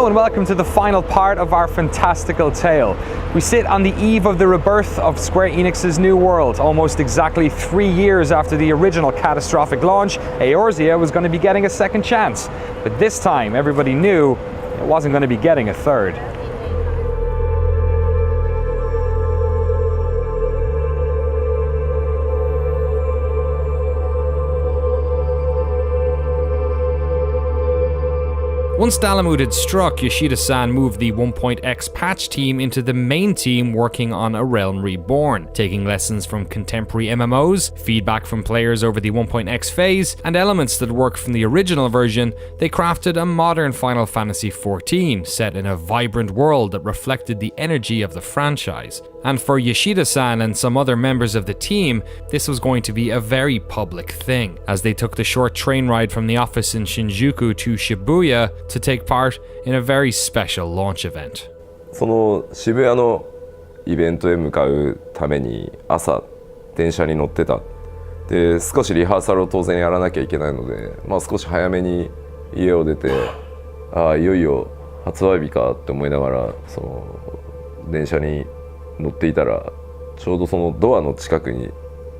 and welcome to the final part of our fantastical tale. We sit on the eve of the rebirth of Square Enix's new world. Almost exactly 3 years after the original catastrophic launch, Eorzea was going to be getting a second chance. But this time, everybody knew it wasn't going to be getting a third. Once Dalamud had struck, Yoshida-san moved the 1.x patch team into the main team working on A Realm Reborn, taking lessons from contemporary MMOs, feedback from players over the 1.x phase, and elements that worked from the original version. They crafted a modern Final Fantasy XIV set in a vibrant world that reflected the energy of the franchise. And for Yoshida-san and some other members of the team, this was going to be a very public thing, as they took the short train ride from the office in Shinjuku to Shibuya to take part in a very special launch event. その渋谷のイベントへ向かうために朝電車に乗ってた。で、少しリハーサルを当然やらなきゃいけないので、少し早めに家を出て、いよいよ発売日かって思いながらその電車に乗っていたら、ちょうどそのドアの近くに立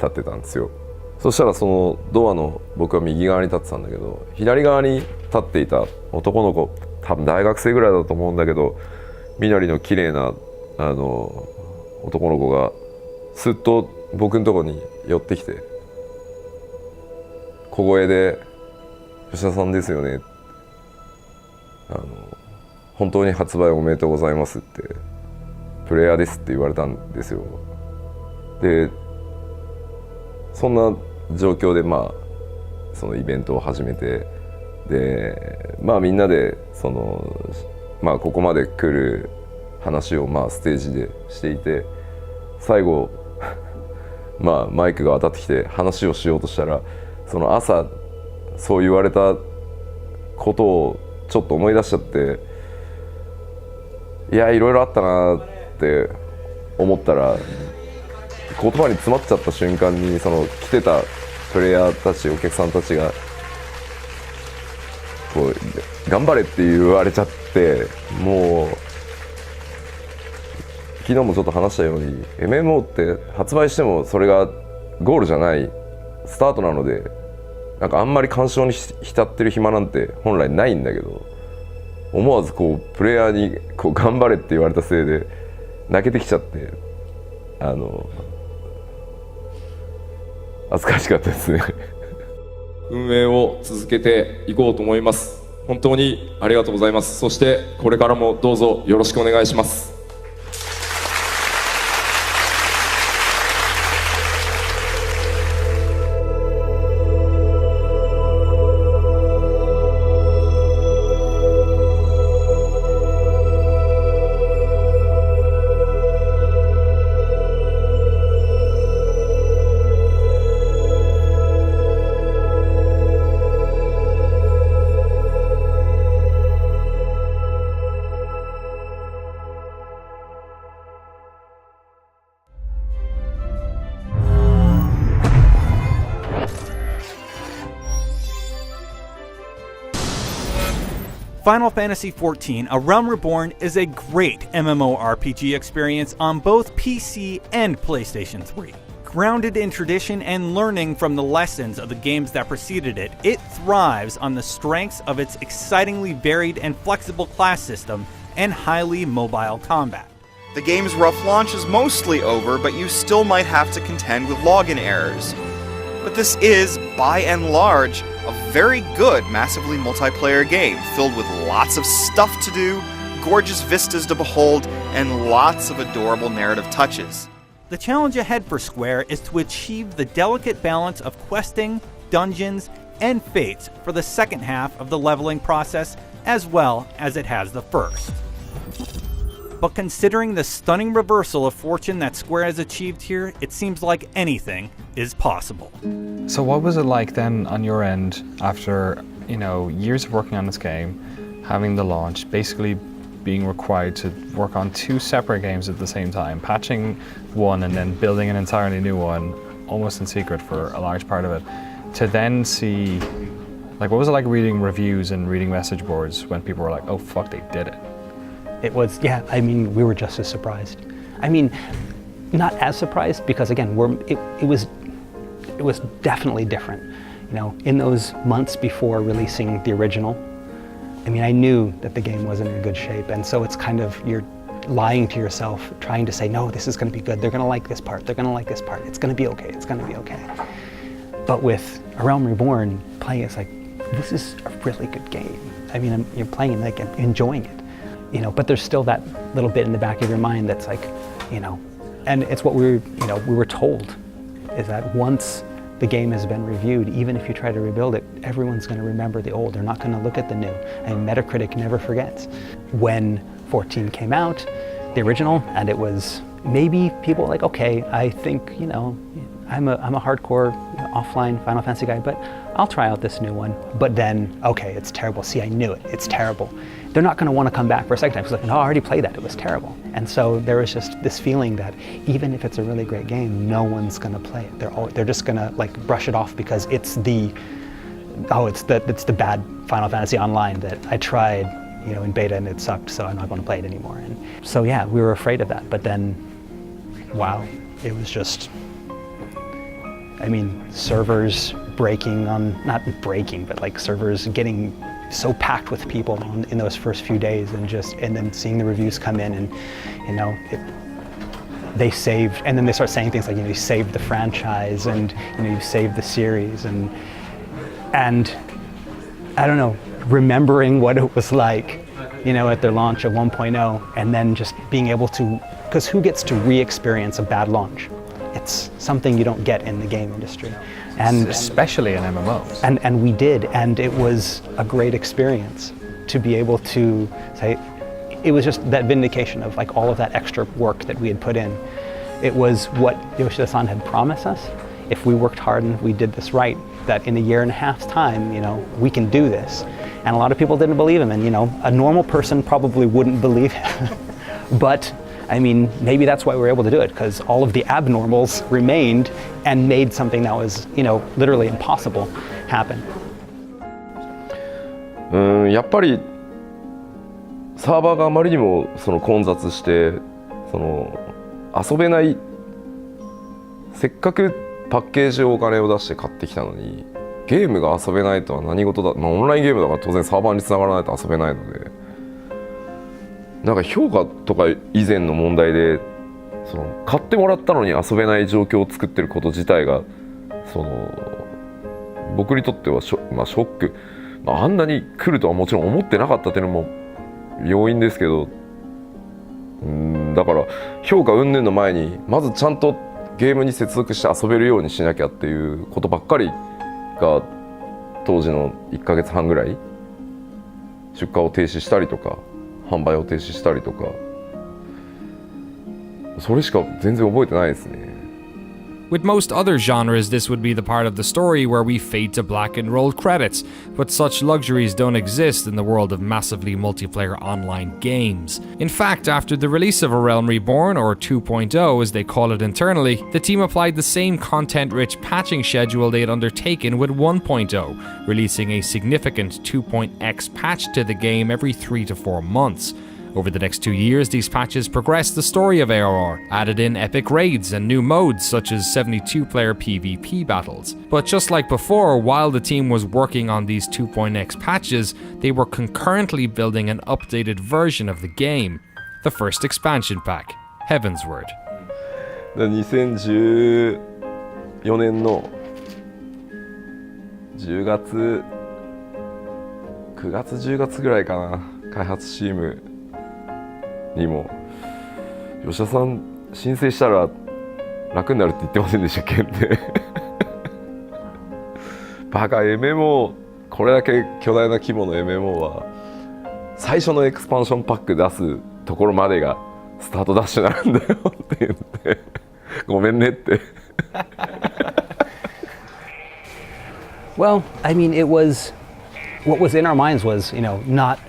ってたんですよ。そしたらそのドアの僕は右側に立ってたんだけど、左側に立っていた男の子、多分大学生ぐらいだと思うんだけど、緑の綺麗な男の子がすっと僕のとこに寄ってきて、小声で「吉田さんですよね」本当に発売おめでとうございます」って「プレイヤーです」って言われたんですよ。でそんな状況でそのイベントを始めて、でみんなでそのここまで来る話をステージでしていて、最後マイクが当たってきて話をしようとしたら、その朝そう言われたことをちょっと思い出しちゃって、いやいろいろあったなって思ったら、言葉に詰まっちゃった瞬間にその来てたプレイヤーたち、お客さんたちがこう頑張れって言われちゃって、もう昨日もちょっと話したように MMO って発売してもそれがゴールじゃないスタートなので、なんかあんまり感傷に浸ってる暇なんて本来ないんだけど、思わずこうプレイヤーにこう頑張れって言われたせいで泣けてきちゃって、恥ずかしかったですね。運営を続けていこうと思います。本当にありがとうございます。そしてこれからもどうぞよろしくお願いします。Final Fantasy XIV: A Realm Reborn is a great MMORPG experience on both PC and PlayStation 3. Grounded in tradition and learning from the lessons of the games that preceded it, it thrives on the strengths of its excitingly varied and flexible class system and highly mobile combat. The game's rough launch is mostly over, but you still might have to contend with login errors. But this is, by and large, a very good massively multiplayer game, filled with lots of stuff to do, gorgeous vistas to behold, and lots of adorable narrative touches. The challenge ahead for Square is to achieve the delicate balance of questing, dungeons, and fates for the second half of the leveling process, as well as it has the first. But considering the stunning reversal of fortune that Square has achieved here, it seems like anything is possible. So what was it like then on your end after, years of working on this game, having the launch, basically being required to work on two separate games at the same time, patching one and then building an entirely new one, almost in secret for a large part of it, to then see Like, what was it like reading reviews and reading message boards when people were like, oh fuck, they did it? It was, yeah, I mean, we were just as surprised. I mean, not as surprised because again, it was definitely different. You know, in those months before releasing the original, I mean, I knew that the game wasn't in good shape, and so it's kind of, you're lying to yourself, trying to say, no, this is gonna be good, they're gonna like this part, they're gonna like this part, it's gonna be okay, it's gonna be okay. But with A Realm Reborn, playing it's like, this is a really good game. I mean, you're playing it, like, enjoying it, you know, but there's still that little bit in the back of your mind that's like, you know, and it's what we were told, is that once the game has been reviewed, even if you try to rebuild it, everyone's going to remember the old. They're not going to look at the new. And Metacritic never forgets. When 14 came out, the original, and it was maybe people were like, okay, I think, you know, I'm a hardcore offline Final Fantasy guy, but I'll try out this new one. But then, okay, it's terrible. See, I knew it. It's terrible. They're not going to want to come back for a second time. It's like, no, I already played that. It was terrible. And so there was just this feeling that even if it's a really great game, no one's going to play it. They're just going to like brush it off because it's the bad Final Fantasy Online that I tried, you know, in beta and it sucked, so I'm not going to play it anymore. And so yeah, we were afraid of that. But then, wow, it was just, I mean, servers breaking not breaking, but like servers getting so packed with people in those first few days, and then seeing the reviews come in, and you know, they saved, and then they start saying things like, you know, you saved the franchise, and you know, you saved the series, and I don't know, remembering what it was like, you know, at their launch of 1.0, and then just being able to, because who gets to re-experience a bad launch? It's something you don't get in the game industry. And especially in MMOs. And we did, and it was a great experience to be able to say, it was just that vindication of like all of that extra work that we had put in. It was what Yoshida-san had promised us. If we worked hard and we did this right, that in a year and a half's time, you know, we can do this. And a lot of people didn't believe him, and you know, a normal person probably wouldn't believe him. But I mean, maybe that's why we were able to do it, because all of the abnormals remained and made something that was, you know, literally impossible happen. やっぱりサーバーがあまりにもその混雑してその遊べない、せっかくパッケージをお金を出して買ってきたのにゲームが遊べないとは何事だ、まあ、オンラインゲームだから当然サーバーにつながらないと遊べないので、なんか評価とか以前の問題でその買ってもらったのに遊べない状況を作ってること自体がその僕にとってはショック、まあ、あんなに来るとはもちろん思ってなかったっていうのも要因ですけど、だから評価云々の前にまずちゃんとゲームに接続して遊べるようにしなきゃっていうことばっかりが当時の1ヶ月半ぐらい出荷を停止したりとか販売を停止したりとか、それしか全然覚えてないですね。With most other genres, this would be the part of the story where we fade to black and roll credits, but such luxuries don't exist in the world of massively multiplayer online games. In fact, after the release of A Realm Reborn, or 2.0 as they call it internally, the team applied the same content-rich patching schedule they had undertaken with 1.0, releasing a significant 2.x patch to the game every 3 to 4 months. Over the next 2 years, these patches progressed the story of ARR, added in epic raids and new modes such as 72-player PvP battles. But just like before, while the team was working on these 2.x patches, they were concurrently building an updated version of the game, the first expansion pack, Heavensward. 2014年の10月9月10月ぐらいかな、開発チームにも吉田さん申請したら楽になるって言ってませんでしたっけってバカ MMO これだけ巨大な規模の MMO は最初のエクスパンションパック出すところまでがスタートダッシュなんだよって言ってごめんねって Well, I mean, it was, what was in our minds was, you know, not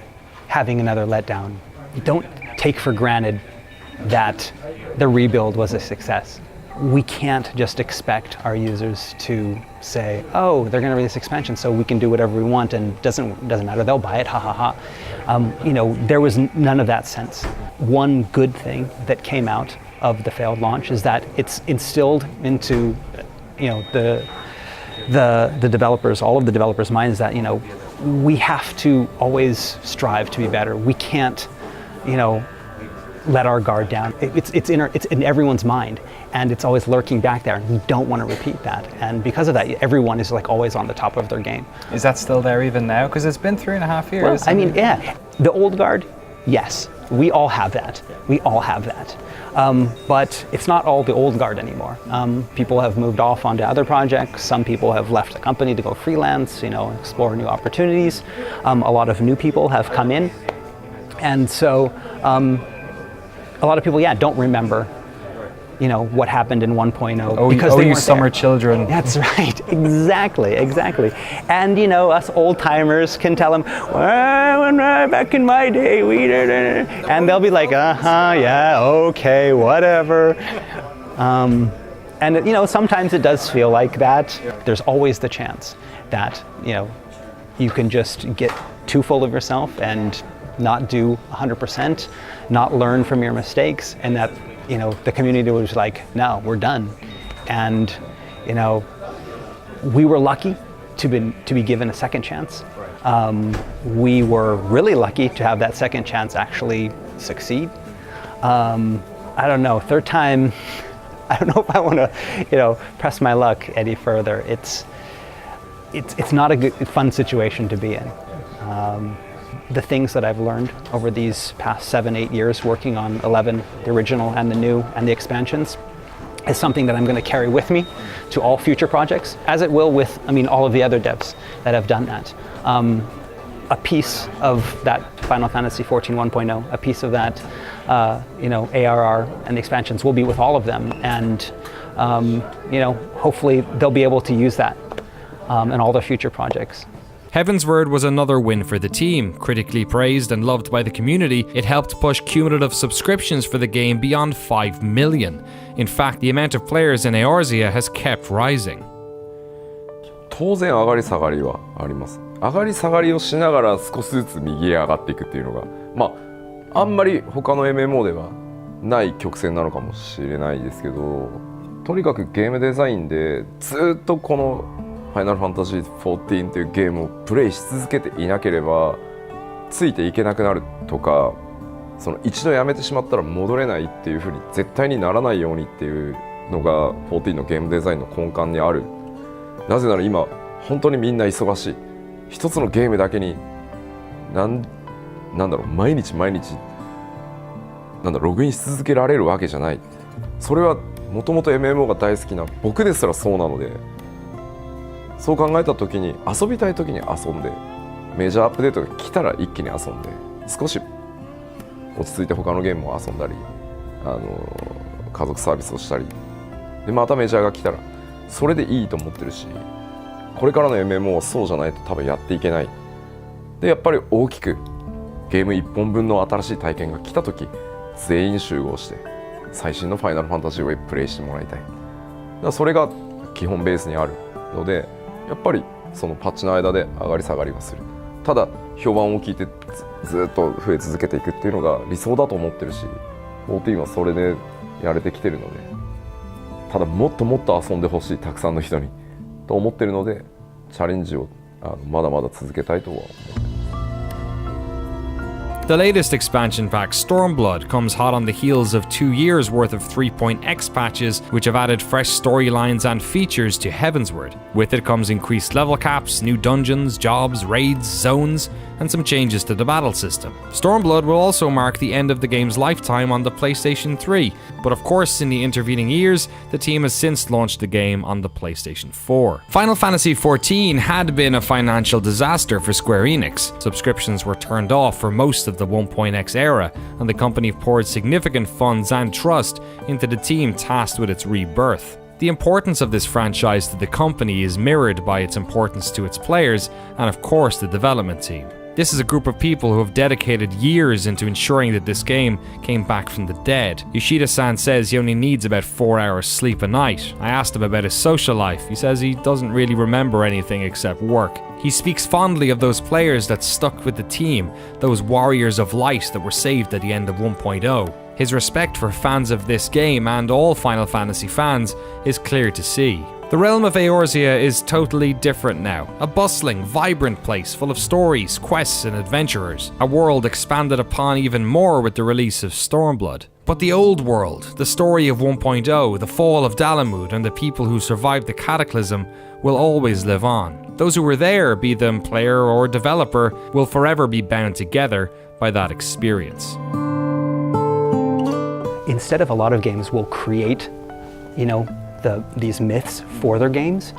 having another letdown. Don't take for granted that the rebuild was a success. we can't just expect our users to say, oh, they're going to release expansion, so we can do whatever we want, and doesn't matter, they'll buy it, ha ha ha. There was none of that sense. One good thing that came out of the failed launch is that it's instilled into, the developers, all of the developers' minds that, we have to always strive to be better. We can't, let our guard down. It's in everyone's mind, and it's always lurking back there, and we don't want to repeat that. And because of that, everyone is like always on the top of their game. Is that still there even now? Because it's been 3.5 years. Well, I mean, yeah, the old guard, yes, we all have that. We all have that. But it's not all the old guard anymore. People have moved off onto other projects. Some people have left the company to go freelance, explore new opportunities. A lot of new people have come in. And so a lot of people, don't remember, what happened in 1.0 because they weren't summer there. Children. That's right, exactly. And us old timers can tell them, well, back in my day, we did it. And they'll be like, yeah, okay, whatever. And sometimes it does feel like that. There's always the chance that, you can just get too full of yourself and not do 100%, not learn from your mistakes, and that the community was like, no, we're done. And we were lucky to be given a second chance. We were really lucky to have that second chance actually succeed. I don't know, third time, I don't know if I want to press my luck any further. It's not a good, fun situation to be in. The things that I've learned over these past 7-8 years working on 11, the original and the new and the expansions, is something that I'm going to carry with me to all future projects, as it will with, all of the other devs that have done that. A piece of that Final Fantasy XIV 1.0, a piece of that, ARR and the expansions will be with all of them, and hopefully they'll be able to use that in all their future projects. Heavensward was another win for the team. Critically praised and loved by the community, it helped push cumulative subscriptions for the game beyond 5 million. In fact, the amount of players in Eorzea has kept rising. 当然上がり下がりはあります。上がり下がりをしながら少しずつ右へ上がっていくっていうのが、あんまり他の MMO ではない曲線なのかもしれないですけど、とにかくゲームデザインでずっとこのファイナルファンタジー14というゲームをプレイし続けていなければついていけなくなるとか、その一度やめてしまったら戻れないっていう風に絶対にならないようにっていうのが14のゲームデザインの根幹にある。なぜなら今本当にみんな忙しい。一つのゲームだけになんだろう、毎日ログインし続けられるわけじゃない。それはもともと MMO が大好きな僕ですらそうなので、そう考えた時に遊びたい時に遊んで、メジャーアップデートが来たら一気に遊んで、少し落ち着いて他のゲームも遊んだり、家族サービスをしたりで、またメジャーが来たらそれでいいと思ってるし、これからの MMO はそうじゃないと多分やっていけない。でやっぱり大きくゲーム1本分の新しい体験が来た時、全員集合して最新のファイナルファンタジーをプレイしてもらいたい。だからそれが基本ベースにあるので、やっぱりそのパッチの間で上がり下がりはする。ただ評判を聞いてずっと増え続けていくっていうのが理想だと思ってるし、14はそれでやれてきてるので、ただもっともっと遊んでほしい、たくさんの人にと思ってるので、チャレンジをまだまだ続けたいとは思ってます。The latest expansion pack, Stormblood, comes hot on the heels of 2 years worth of 3.x patches, which have added fresh storylines and features to Heavensward. With it comes increased level caps, new dungeons, jobs, raids, zones, and some changes to the battle system. Stormblood will also mark the end of the game's lifetime on the PlayStation 3, but of course in the intervening years, the team has since launched the game on the PlayStation 4. Final Fantasy XIV had been a financial disaster for Square Enix. Subscriptions were turned off for most of the 1.x era, and the company poured significant funds and trust into the team tasked with its rebirth. The importance of this franchise to the company is mirrored by its importance to its players and of course the development team. This is a group of people who have dedicated years into ensuring that this game came back from the dead. Yoshida-san says he only needs about 4 hours sleep a night. I asked him about his social life. He says he doesn't really remember anything except work. He speaks fondly of those players that stuck with the team, those warriors of light that were saved at the end of 1.0. His respect for fans of this game and all Final Fantasy fans is clear to see. The realm of Eorzea is totally different now. A bustling, vibrant place full of stories, quests and adventurers. A world expanded upon even more with the release of Stormblood. But the old world, the story of 1.0, the fall of Dalamud and the people who survived the cataclysm will always live on. Those who were there, be them player or developer, will forever be bound together by that experience. Instead of a lot of games will create, these myths for their games,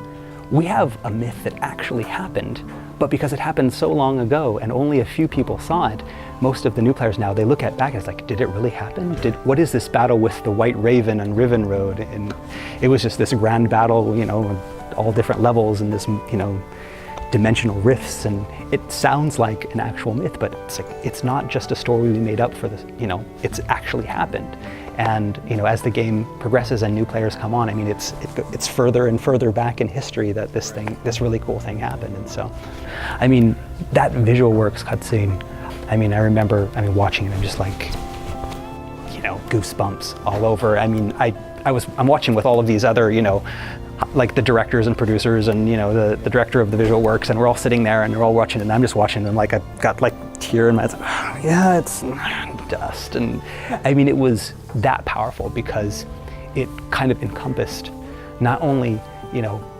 we have a myth that actually happened, but because it happened so long ago and only a few people saw it, most of the new players now, they look at back and it's like, did it really happen? What is this battle with the White Raven and Riven Road? And it was just this grand battle, all different levels and this, dimensional rifts, and it sounds like an actual myth, but it's not just a story we made up for this, it's actually happened. And as the game progresses and new players come on, it's further and further back in history that this really cool thing happened. And so, that visual works cutscene, I remember watching it and just like, goosebumps all over. I'm watching with all of these other, like the directors and producers and the director of the visual works, and we're all sitting there and they're all watching it, and I'm just watching them like I've got like tear in my eyes. Yeah, it's dust. And it was that powerful because it kind of encompassed not only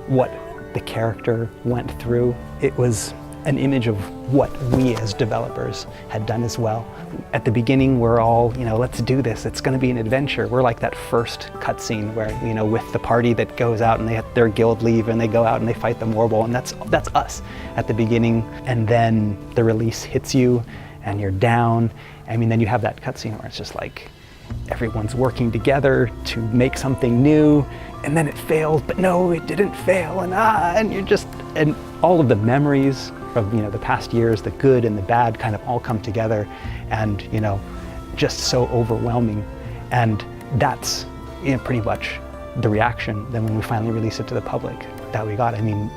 what the character went through, it was an image of what we as developers had done as well. At the beginning, we're all, let's do this. It's going to be an adventure. We're like that first cutscene where, with the party that goes out and they have their guild leave and they go out and they fight the Morble, and that's us at the beginning. And then the release hits you and you're down. Then you have that cutscene where it's just like everyone's working together to make something new, and then it failed, but no, it didn't fail, and you're just, and all of the memories of the past years, the good and the bad, kind of all come together, and just so overwhelming. And that's pretty much the reaction then when we finally release it to the public that we got.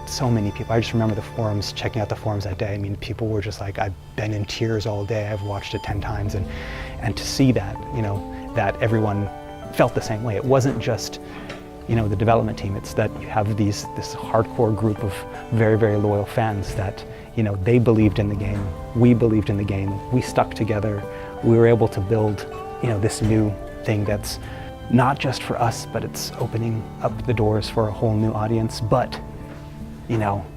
So many people, I just remember the forums, checking out the forums that day. People were just like, I've been in tears all day, I've watched it 10 times, and to see that, that everyone felt the same way. It wasn't just the development team, it's that you have this hardcore group of very, very loyal fans that they believed in the game, we believed in the game, we stuck together, we were able to build this new thing that's not just for us, but it's opening up the doors for a whole new audience. But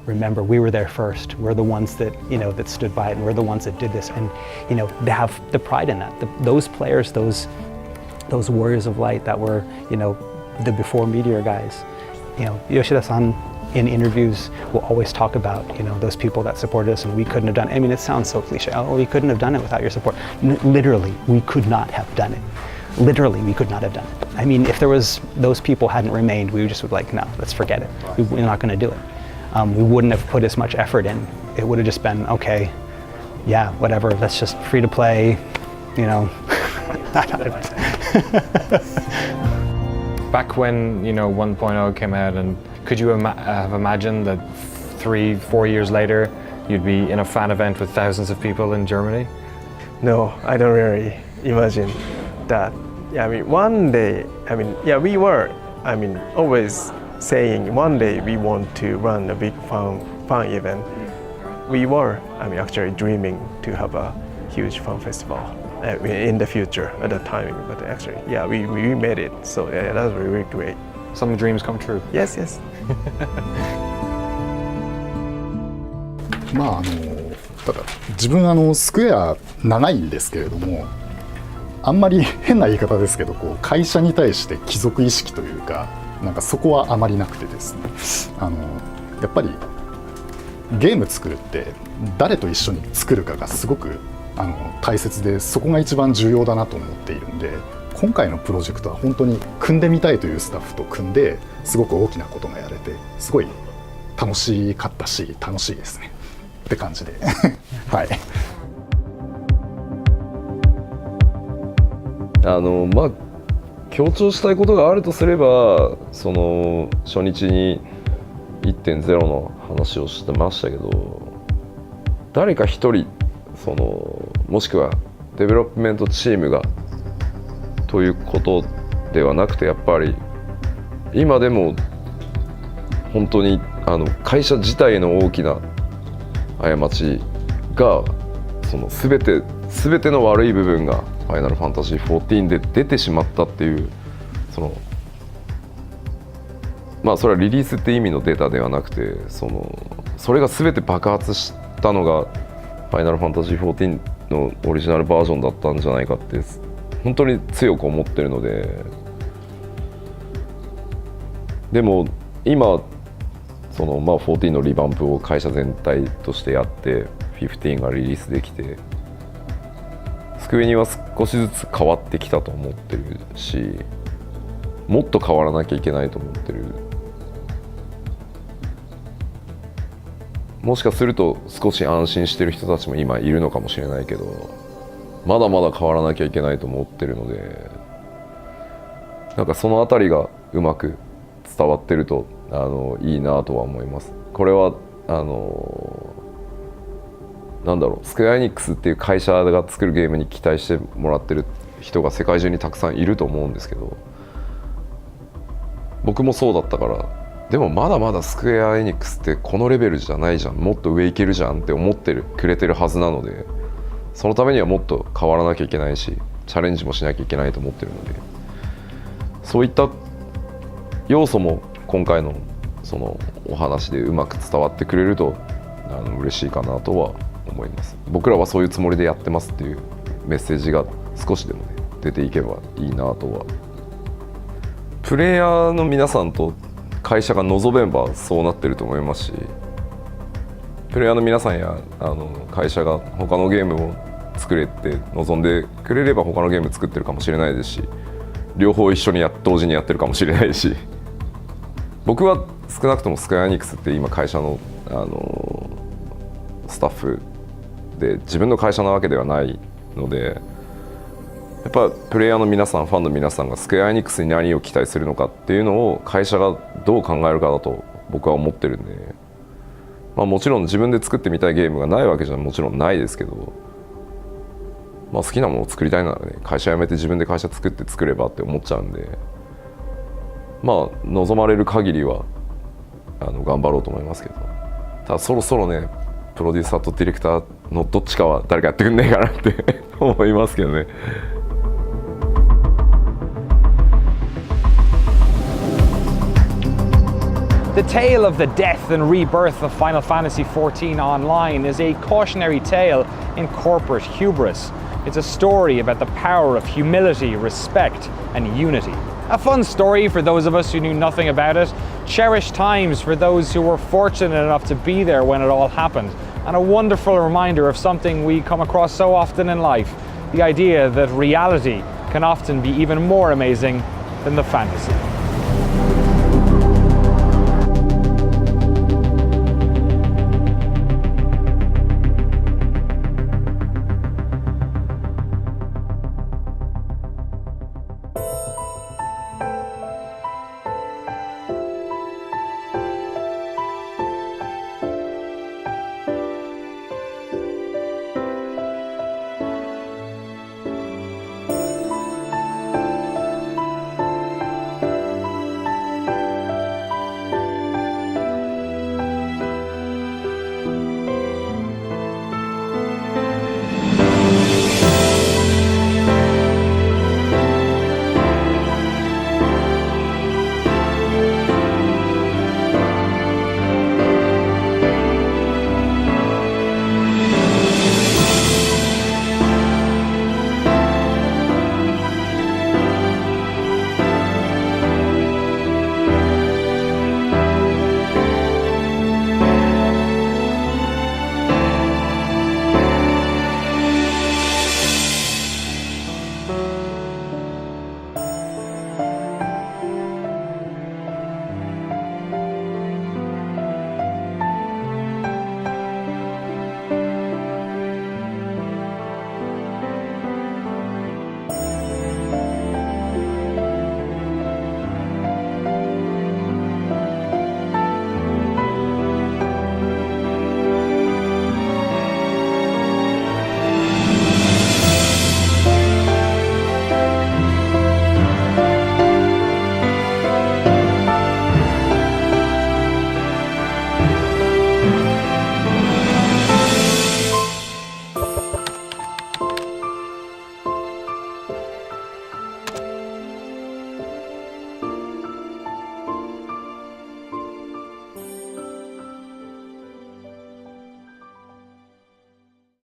remember, we were there first. We're the ones that that stood by it, and we're the ones that did this. And they have the pride in that. Those players, those warriors of light that were the before Meteor guys. Yoshida-san in interviews will always talk about those people that supported us, and we couldn't have done it. It sounds so cliche. Oh, we couldn't have done it without your support. Literally, we could not have done it. Literally, we could not have done it. If those people hadn't remained, we just would like, no, let's forget it. We're not going to do it. We wouldn't have put as much effort in. It would have just been, okay, yeah, whatever. That's just free to play. Back when 1.0 came out, and could you have imagined that 3-4 years later you'd be in a fan event with thousands of people in Germany? No, I don't really imagine that. One day, we were, always saying one day we want to run a big fan event. We were, actually dreaming to have a huge fan festival in the future at that time. But actually, we made it. So that was really great. Some dreams come true. Yes. ただ自分スクエア長いんですけれども、あんまり変な言い方ですけど、会社に対して帰属意識というか、そこはあまりなくてですね、やっぱりゲーム作るって誰と一緒に作るかがすごく大切で、そこが一番重要だなと思っているんで、今回のプロジェクトは本当に組んでみたいというスタッフと組んですごく大きなことがやれて、すごい楽しかったし楽しいですねって感じではい。まあ強調したいことがあるとすれば、その初日に 1.0 の話をしてましたけど、誰か一人そのもしくはデベロップメントチームがということではなくて、やっぱり今でも本当に会社自体の大きな過ちが、その全ての悪い部分がファイナルファンタジー14で出てしまったっていう、そのまあそれはリリースって意味のデータではなくて、それが全て爆発したのがファイナルファンタジー14のオリジナルバージョンだったんじゃないかって本当に強く思ってるので、でも今そのまあ14のリバンプを会社全体としてやって15がリリースできて、スクエニは少しずつ変わってきたと思ってるし、もっと変わらなきゃいけないと思ってる。もしかすると少し安心してる人たちも今いるのかもしれないけど、まだまだ変わらなきゃいけないと思ってるので、なんかそのあたりがうまく伝わってるといいなとは思います。これはなんだろう、スクエアエニックスっていう会社が作るゲームに期待してもらってる人が世界中にたくさんいると思うんですけど、僕もそうだったから、でもまだまだスクエアエニックスってこのレベルじゃないじゃん、もっと上いけるじゃんって思ってくれてるはずなので、そのためにはもっと変わらなきゃいけないし、チャレンジもしなきゃいけないと思ってるので、そういった要素も今回のそのお話でうまく伝わってくれると嬉しいかなとは思います。僕らはそういうつもりでやってますっていうメッセージが少しでもね出ていけばいいなとは。プレイヤーの皆さんと会社が望めばそうなってると思いますし、プレイヤーの皆さんや会社が他のゲームを作れって望んでくれれば他のゲーム作ってるかもしれないですし、両方一緒に同時にやってるかもしれないし、僕は少なくともスクエアエニックスって今会社の、スタッフで自分の会社なわけではないので、やっぱプレイヤーの皆さん、ファンの皆さんがスクエアエニックスに何を期待するのかっていうのを会社がどう考えるかだと僕は思ってるんで、まあ、もちろん自分で作ってみたいゲームがないわけじゃもちろんないですけど、まあ、好きなものを作りたいならね、会社辞めて自分で会社作って作ればって思っちゃうんで、まあ望まれる限りは頑張ろうと思いますけど、ただそろそろねプロデューサーとディレクターのどっちかは誰かやってくんねえかなって思いますけどね。The tale of the death and rebirth of Final Fantasy XIV Online is a cautionary tale in corporate hubris. It's a story about the power of humility, respect, and unity. A fun story for those of us who knew nothing about it, cherished times for those who were fortunate enough to be there when it all happened, and a wonderful reminder of something we come across so often in life, the idea that reality can often be even more amazing than the fantasy.